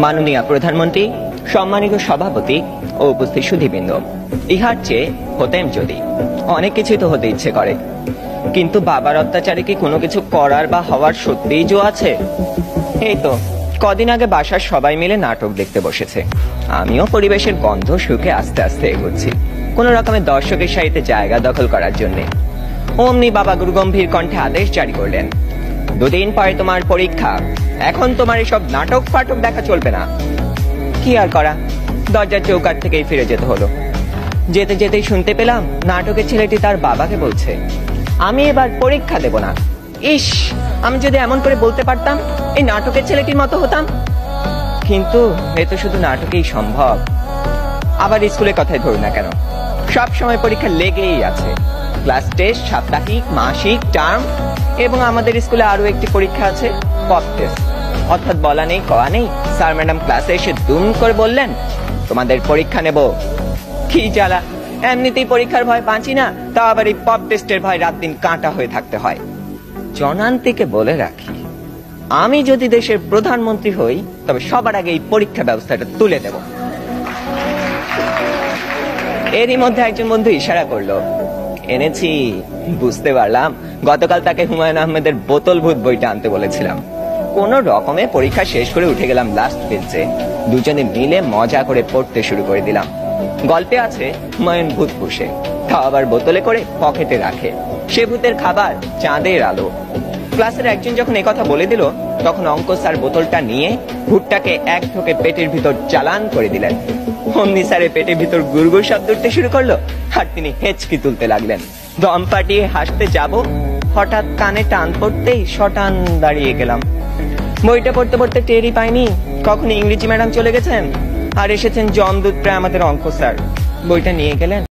মাননীয় প্রধানমন্ত্রী, সম্মানিত সভাপতি ও উপস্থিত সুধীবৃন্দ, ইহার চেয়ে হতেম যদি অনেক কিছু তো হতে ইচ্ছে করে, কিন্তু বাবার অত্যাচারে কি কোনো কিছু করার বা হওয়ার সত্যিই জো আছে? এই তো কদিন আগে বাসার সবাই মিলে নাটক দেখতে বসেছে। আমিও পরিবেশের গন্ধ শুকে আস্তে আস্তে এগোচ্ছি কোন রকমের দর্শকের সারিতে জায়গা দখল করার জন্য। অমনি বাবা গুরুগম্ভীর কণ্ঠে আদেশ জারি করলেন, 2 দিন পরে তোমার পরীক্ষা, এখন তোমার এসব নাটক ফাটক দেখা চলবে না। কি আর করা, দরজার চৌকাঠ থেকেই ফিরে যেতে হলো। যেতে যেতেই শুনতে পেলাম নাটকের ছেলেটি তার বাবাকে বলছে, আমি এবার পরীক্ষা দেব না। ইস, আমি যদি এমন করে বলতে পারতাম, এই নাটকের ছেলেটির মতো হতাম। কিন্তু এ তো শুধু নাটকেই সম্ভব। আবার স্কুলের কথাই ধরুন না কেন, সব সময় পরীক্ষা লেগেই আছে। ক্লাস টেস্ট, সাপ্তাহিক, মাসিক, টার্ম, এবং আমাদের স্কুলে আরো একটি পরীক্ষা আছে, পপ টেস্ট। অর্থাৎ বলা নেই কওয়া নেই, স্যার ম্যাডাম ক্লাসে এসে দুম করে বললেন, তোমাদের পরীক্ষা নেব। কি জ্বালা, এমনিতেই পরীক্ষার ভয় বাঁচি না, তা আবার এই পপ টেস্টের ভয় রাত দিন কাঁটা হয়ে থাকতে হয়। জনান্তিকে বলে রাখি, আমি যদি দেশের প্রধানমন্ত্রী হই তবে সবার আগে এই পরীক্ষা ব্যবস্থাটা তুলে দেব। এরই মধ্যে একজন বন্ধু ইশারা করলো, এনেছি। বুঝতে পারলাম গতকাল তাকে হুমায়ুন আহমেদের বোতল ভূত বইটা আনতে বলেছিলাম। কোন রকমে পরীক্ষা শেষ করে উঠে গেলাম লাস্ট বেঞ্চে। দুজনে মিলে মজা করে পড়তে শুরু করে দিলাম। গল্পে আছে হুমায়ুন ভূত পুষে, তা আবার বোতলে করে পকেটে রাখে। সে ভূতের খাবার চাঁদের আলো। ক্লাসের একজন যখন একথা বলে দিল, তখন অঙ্ক স্যার বোতলটা নিয়ে ভূতটাকে এক ঢোকে পেটের ভিতর চালান করে দিলেন। অমনি স্যারের পেটের ভিতর গুড়গুড় শব্দ উঠতে শুরু করলো, আর তিনি হেঁচকি তুলতে লাগলেন। দম পাটিয়ে হাসতে যাব, হঠাৎ কানে টান পড়তেই শটান দাঁড়িয়ে গেলাম। বইটা পড়তে পড়তে টেরই পাইনি কখন ইংরেজি ম্যাডাম চলে গেছেন আর এসেছেন জমদূত প্রায় আমাদের অঙ্ক স্যার। বইটা নিয়ে গেলেন।